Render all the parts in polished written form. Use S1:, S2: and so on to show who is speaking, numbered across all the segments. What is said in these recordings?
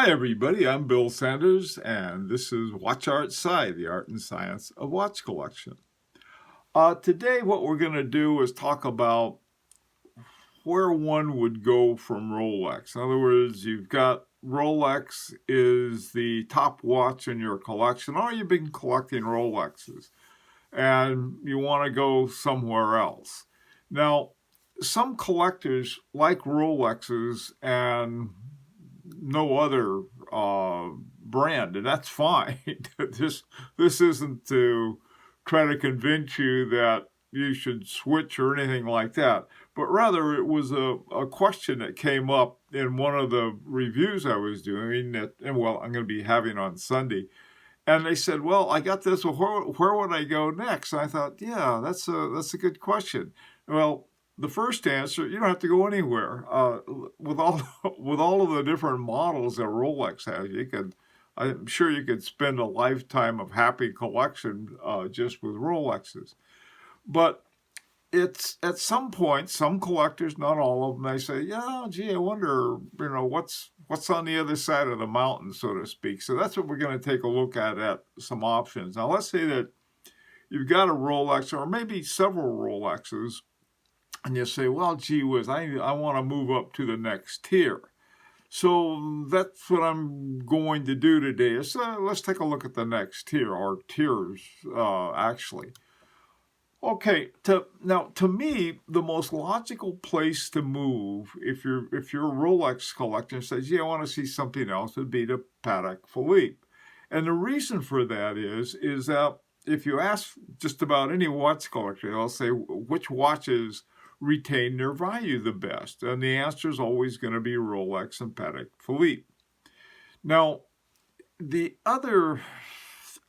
S1: Hi everybody, I'm Bill Sanders and this is Watch Art Sci, the art and science of watch collection. Today what we're going to do is talk about where one would go from Rolex. In other words, you've got Rolex is the top watch in your collection, or you've been collecting Rolexes and you want to go somewhere else. Now, some collectors like Rolexes and no other brand, and that's fine. this isn't to try to convince you that you should switch or anything like that, but rather it was a question that came up in one of the reviews I was doing I'm going to be having on Sunday. And they said, well, I got this, where would I go next? And I thought, yeah, that's a good question. Well, the first answer, you don't have to go anywhere. With all of the different models that Rolex has, I'm sure you could spend a lifetime of happy collection just with Rolexes. But it's at some point, some collectors, not all of them, they say, yeah, gee, I wonder, what's on the other side of the mountain, so to speak. So that's what we're going to take a look at some options. Now, let's say that you've got a Rolex or maybe several Rolexes, and you say, well, gee whiz, I want to move up to the next tier. So that's what I'm going to do today. So let's take a look at the next tier, or tiers, actually. Okay, to me, the most logical place to move if you're a Rolex collector and says, yeah, I want to see something else, would be to Patek Philippe. And the reason for that is that if you ask just about any watch collector, they'll say, which watches retain their value the best? And the answer is always going to be Rolex and Patek Philippe. Now, the other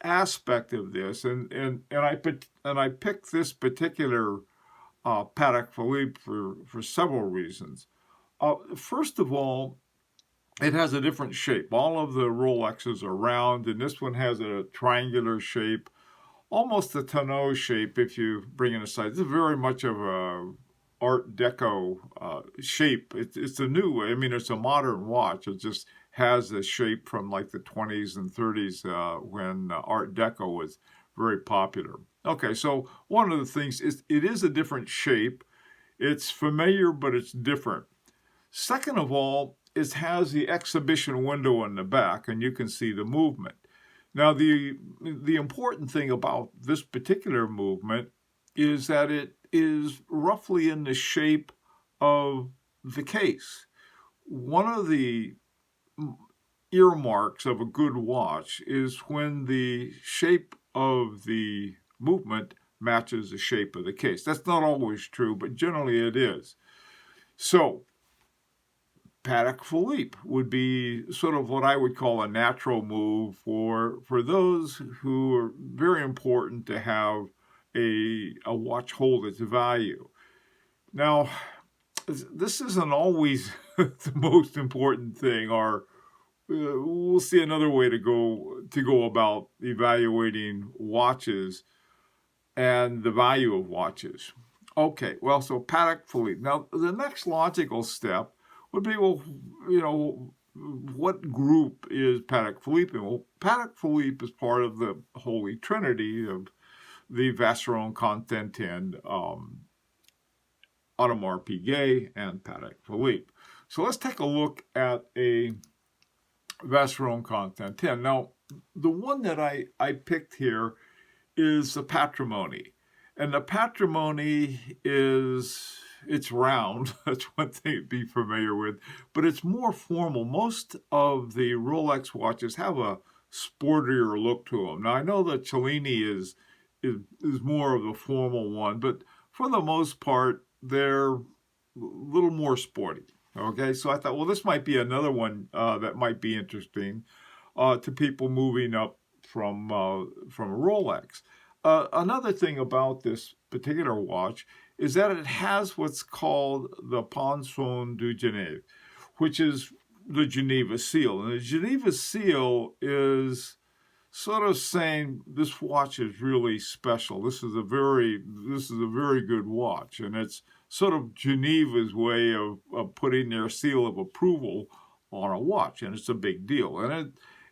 S1: aspect of this, and I picked this particular Patek Philippe for several reasons. First of all, it has a different shape. All of the Rolexes are round, and this one has a triangular shape, almost a tonneau shape if you bring it aside. This is very much of a Art Deco shape. It's a new, it's a modern watch. It just has the shape from like the 20s and 30s when Art Deco was very popular. Okay, so one of the things is it is a different shape. It's familiar, but it's different. Second of all, it has the exhibition window in the back, and you can see the movement. Now, the important thing about this particular movement is that it is roughly in the shape of the case. One of the earmarks of a good watch is when the shape of the movement matches the shape of the case. That's not always true, but generally it is. So, Patek Philippe would be sort of what I would call a natural move for those who are very important to have a watch hold its value. Now, this isn't always the most important thing, or we'll see another way to go about evaluating watches and the value of watches. Okay, well, so Patek Philippe. Now, the next logical step would be, well, what group is Patek Philippe in? Well, Patek Philippe is part of the Holy Trinity of the Vacheron Constantin, Audemars Piguet, and Patek Philippe. So let's take a look at a Vacheron Constantin. Now, the one that I picked here is the Patrimony. And the Patrimony it's round. That's one thing to be familiar with. But it's more formal. Most of the Rolex watches have a sportier look to them. Now, I know that Cellini is more of the formal one, but for the most part, they're a little more sporty. Okay, so I thought, well, this might be another one that might be interesting to people moving up from a Rolex. Another thing about this particular watch is that it has what's called the Pinceau de Genève, which is the Geneva seal. And the Geneva seal is sort of saying this watch is really special. This is a very good watch, and it's sort of Geneva's way of putting their seal of approval on a watch, and it's a big deal.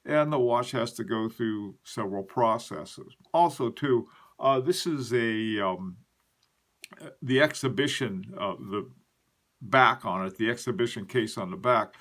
S1: And the watch has to go through several processes. Also, too, this is the exhibition, the back on it, the exhibition case on the back.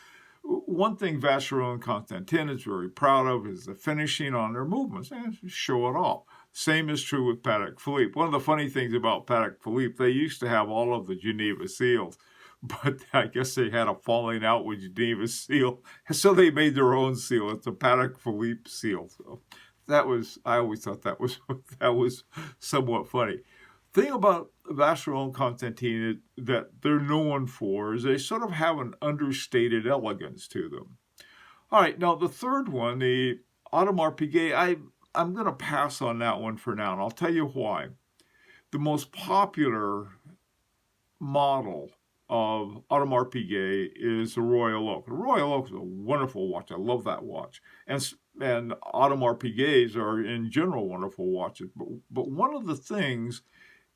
S1: One thing Vacheron and Constantin is very proud of is the finishing on their movements, and show it off. Same is true with Patek Philippe. One of the funny things about Patek Philippe, they used to have all of the Geneva seals, but I guess they had a falling out with Geneva seal, so they made their own seal. It's a Patek Philippe seal. So I always thought that was somewhat funny. Thing about Vacheron and Constantin that they're known for is they sort of have an understated elegance to them. All right, now the third one, the Audemars Piguet, I'm going to pass on that one for now, and I'll tell you why. The most popular model of Audemars Piguet is the Royal Oak. The Royal Oak is a wonderful watch. I love that watch. And Audemars Piguets are in general wonderful watches. But one of the things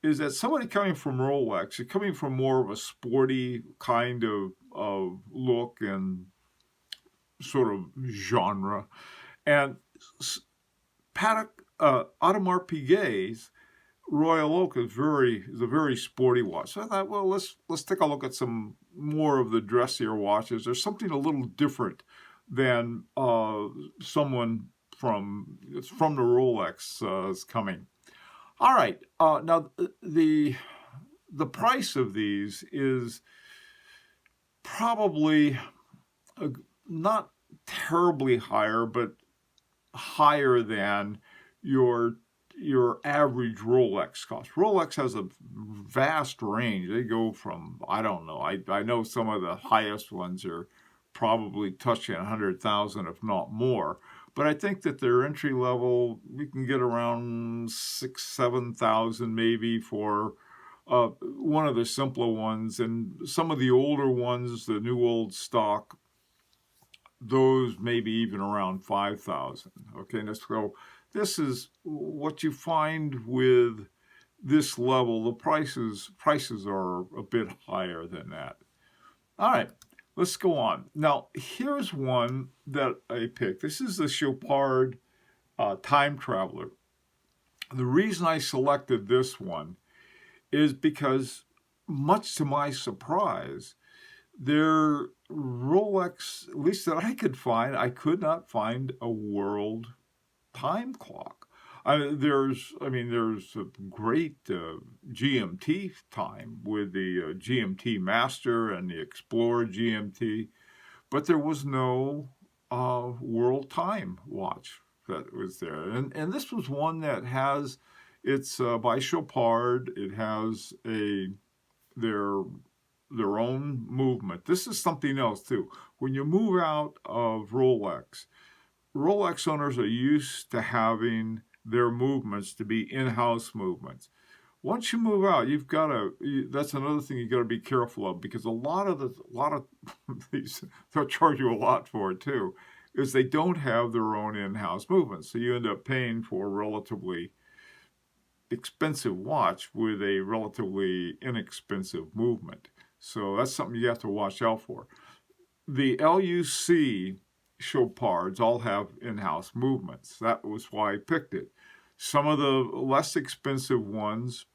S1: is that somebody coming from Rolex, coming from more of a sporty kind of look and sort of genre, and Audemars Piguet's Royal Oak is a very sporty watch. So I thought, well, let's take a look at some more of the dressier watches. There's something a little different than someone from the Rolex is coming. All right, now the price of these is probably not terribly higher, but higher than your average Rolex cost. Rolex has a vast range. They go from, I don't know, I know some of the highest ones are probably touching 100,000, if not more. But I think that their entry level, we can get around 6,000-7,000 maybe for one of the simpler ones. And some of the older ones, the new old stock, those maybe even around 5,000. Okay, so this is what you find with this level. The prices are a bit higher than that. All right. Let's go on. Now, here's one that I picked. This is the Chopard Time Traveler. The reason I selected this one is because, much to my surprise, their Rolex, at least that I could not find a world time clock. There's a great GMT time with the GMT Master and the Explorer GMT, but there was no world time watch that was there. And this was one that has, it's by Chopard. It has their own movement. This is something else too. When you move out of Rolex owners are used to having their movements to be in-house movements. Once you move out, that's another thing you got to be careful of, because a lot of these, they'll charge you a lot for it too, is they don't have their own in-house movements. So you end up paying for a relatively expensive watch with a relatively inexpensive movement. So that's something you have to watch out for. The LUC Chopards all have in-house movements. That was why I picked it. Some of the less expensive ones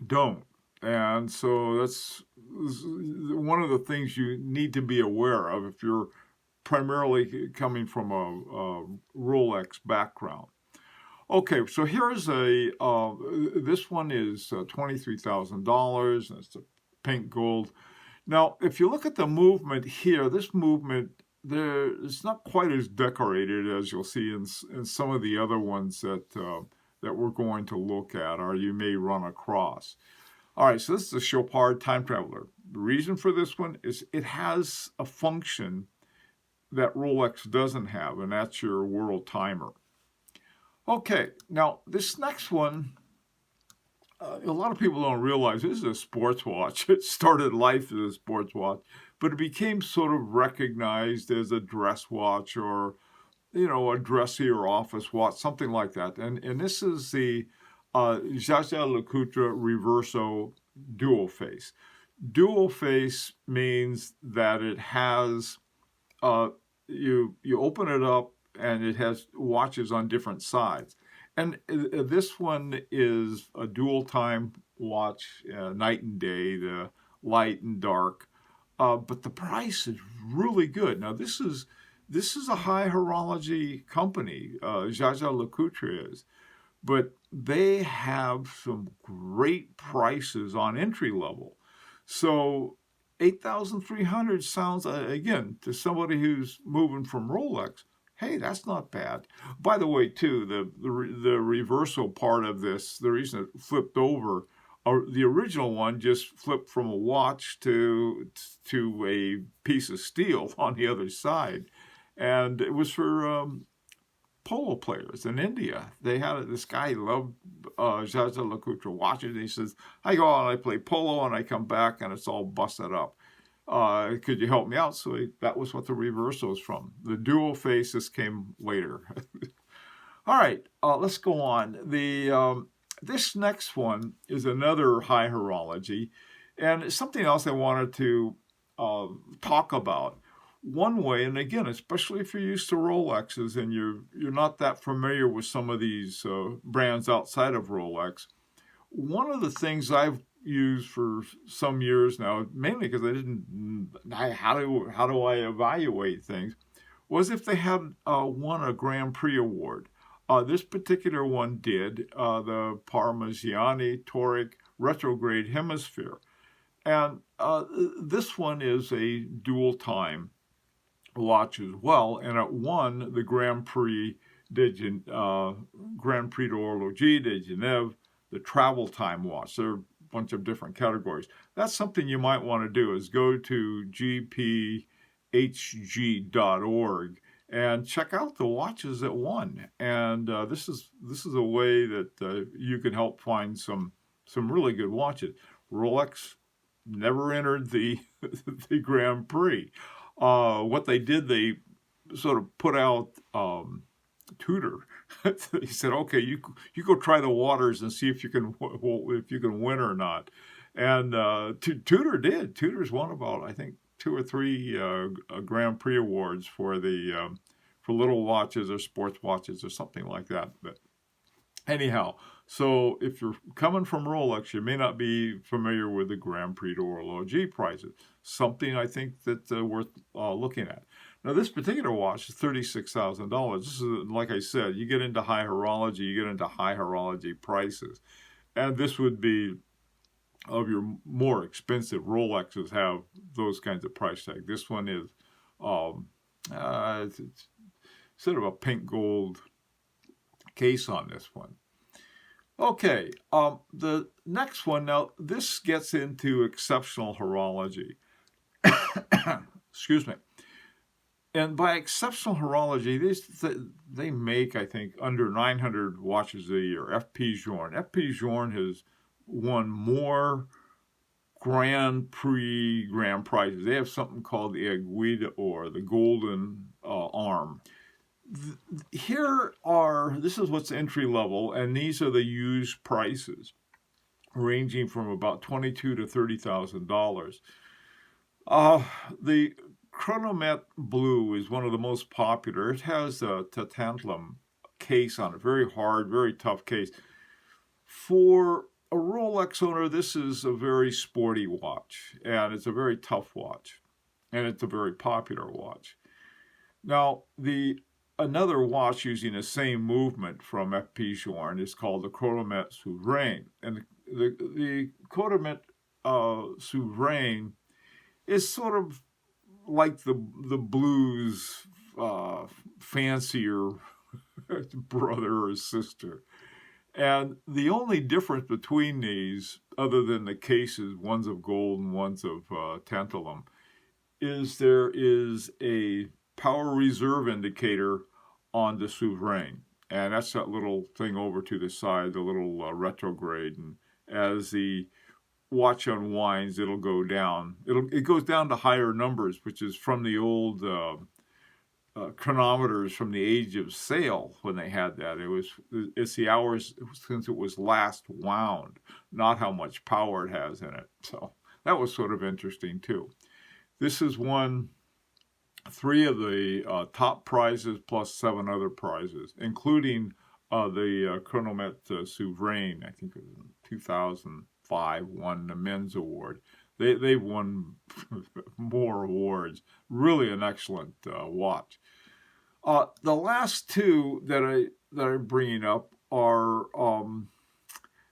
S1: don't. And so that's one of the things you need to be aware of if you're primarily coming from a Rolex background. Okay, so here's this one is $23,000, and it's a pink gold. Now, if you look at the movement here, this movement, it's not quite as decorated as you'll see in some of the other ones that we're going to look at, or you may run across. All right, so this is the Chopard Time Traveler. The reason for this one is it has a function that Rolex doesn't have, and that's your world timer. Okay, now this next one, a lot of people don't realize this is a sports watch. It started life as a sports watch, but it became sort of recognized as a dress watch, or, a dressier office watch, something like that. And this is the Jaeger-LeCoultre Reverso Dual Face. Dual Face means that it has you open it up and it has watches on different sides. And this one is a dual time watch, night and day, the light and dark. But the price is really good. Now this is a high horology company, Jaeger-LeCoultre is, but they have some great prices on entry level. So 8,300 sounds, again, to somebody who's moving from Rolex, hey, that's not bad. By the way, too, the reversal part of this, the reason it flipped over, the original one just flipped from a watch to a piece of steel on the other side, and it was for polo players in India. They had this guy loved Jaeger-LeCoultre watches. And he says, I go out and I play polo and I come back and it's all busted up. Could you help me out? So that was what the reversal is from. The dual face, this came later. All right, let's go on. This next one is another high horology, and it's something else I wanted to talk about. One way, and again, especially if you're used to Rolexes and you're not that familiar with some of these brands outside of Rolex, one of the things I've used for some years now, mainly because how do I evaluate things, was if they had won a Grand Prix award. This particular one did, the Parmigiani Toric Retrograde Hemisphere. And this one is a dual time watch as well, and it won the Grand Prix d'Horlogerie de Genève, the travel time watch. There are a bunch of different categories. That's something you might want to do, is go to gphg.org and check out the watches that won. And this is a way that you can help find some really good watches. Rolex never entered the the Grand Prix. What they did, they sort of put out Tudor. He said, "Okay, you go try the waters and see if you can win or not." And Tudor did. Tudor's won about, I think, 2 or 3 Grand Prix awards for little watches or sports watches or something like that. But anyhow, so if you're coming from Rolex, you may not be familiar with the Grand Prix d'Horlogerie prizes. Something I think that's worth looking at. Now, this particular watch is $36,000. This is, like I said, you get into high horology, you get into high horology prices. And this would be, of your more expensive Rolexes have those kinds of price tag. This one is it's sort of a pink gold case on this one. Okay, the next one, now this gets into exceptional horology. Excuse me. And by exceptional horology, they make, I think, under 900 watches a year. FP Journe has won more Grand Prix grand prizes. They have something called the Aiguille or the Golden Arm. This is what's entry level, and these are the used prices, ranging from about $22,000 to $30,000. The Chronomet Blue is one of the most popular. It has a tantalum case on it, very hard, very tough case. For a Rolex owner, this is a very sporty watch, and it's a very tough watch, and it's a very popular watch. Now, another watch using the same movement from FP Journe is called the Chronomet Souverain, and the Chronomet Souverain is sort of like the Blues fancier brother or sister. And the only difference between these, other than the cases, one's of gold and one's of tantalum, is there is a power reserve indicator on the Souverain. And that's that little thing over to the side, the little retrograde. And as the watch unwinds, it'll go down. It goes down to higher numbers, which is from the old chronometers from the age of sail when they had that. It's the hours since it was last wound, not how much power it has in it. So that was sort of interesting too. This is one 3 of the top prizes plus 7 other prizes, including the Chronometre Souverain, I think it was in 2005, won the men's award. They've won more awards. Really an excellent watch. The last 2 that I'm bringing up are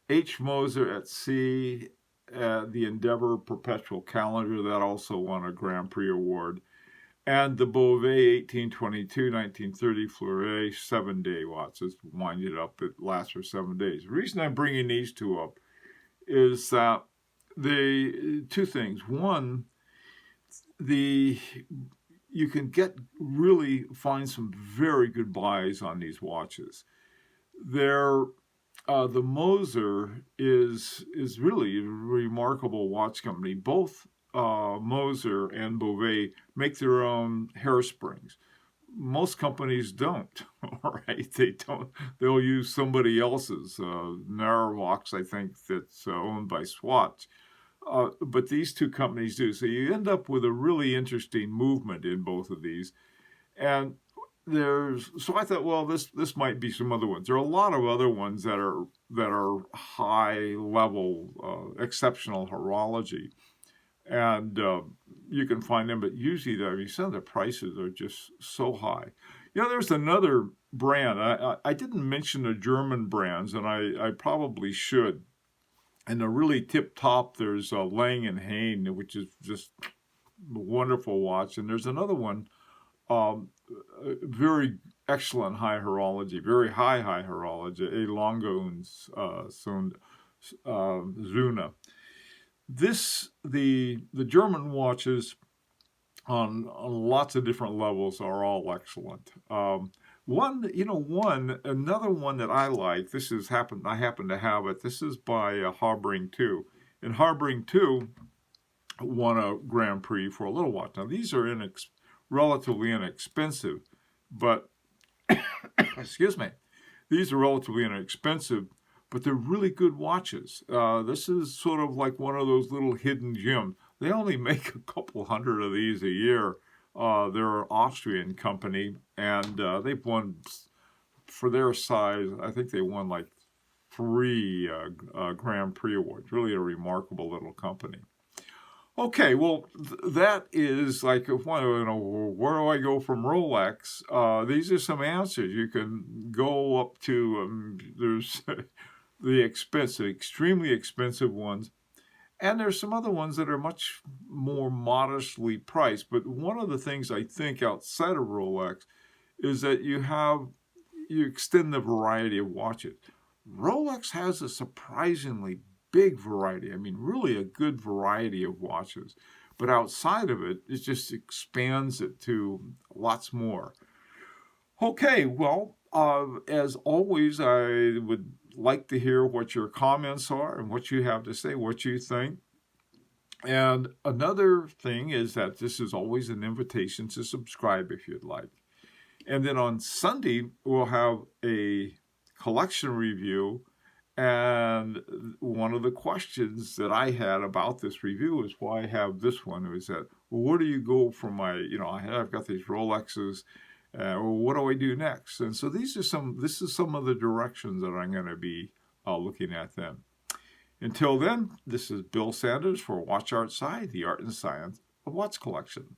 S1: H. Moser at Sea, the Endeavour Perpetual Calendar, that also won a Grand Prix award, and the Beauvais 1822-1930 Fleuret 7-day watch. Just wind it up, it lasts for 7 days. The reason I'm bringing these 2 up is that the 2 things. One, you can really find some very good buys on these watches. The Moser is really a remarkable watch company. Both Moser and Beauvais make their own hairsprings. Most companies don't. All right, they don't. They'll use somebody else's. Narrowbox, I think, that's owned by Swatch. But these 2 companies do. So you end up with a really interesting movement in both of these. And so I thought, well, this might be some other ones. There are a lot of other ones that are high level, exceptional horology, and you can find them. But usually, some of the prices are just so high. There's another brand. I didn't mention the German brands, and I probably should. And the really tip top, there's Lang & Hane, which is just a wonderful watch. And there's another one, very excellent high horology, very high horology, A. Longo's Zuna. The German watches on lots of different levels are all excellent. Another one that I like, I happen to have it. This is by Habring 2. And Habring 2 won a Grand Prix for a little watch. Now, these are relatively inexpensive, but, excuse me, these are relatively inexpensive, but they're really good watches. This is sort of like one of those little hidden gems. They only make a couple hundred of these a year. They're an Austrian company, and they've won, for their size, I think they won like 3 Grand Prix awards. Really a remarkable little company. Okay, well, that is like, where do I go from Rolex? These are some answers. You can go up to, there's the extremely expensive ones. And there's some other ones that are much more modestly priced. But one of the things I think outside of Rolex is that you extend the variety of watches. Rolex has a surprisingly big variety. I mean, really a good variety of watches. But outside of it, it just expands it to lots more. Okay, well, as always, I would like to hear what your comments are and what you have to say, what you think. And another thing is that this is always an invitation to subscribe if you'd like. And then on Sunday, we'll have a collection review. And one of the questions that I had about this review is why I have this one. It was that, well, where do you go from my, I've got these Rolexes. Well, what do I do next? And so this is some of the directions that I'm going to be looking at then. Until then, this is Bill Sanders for Watch Art Side, the art and science of watch collection.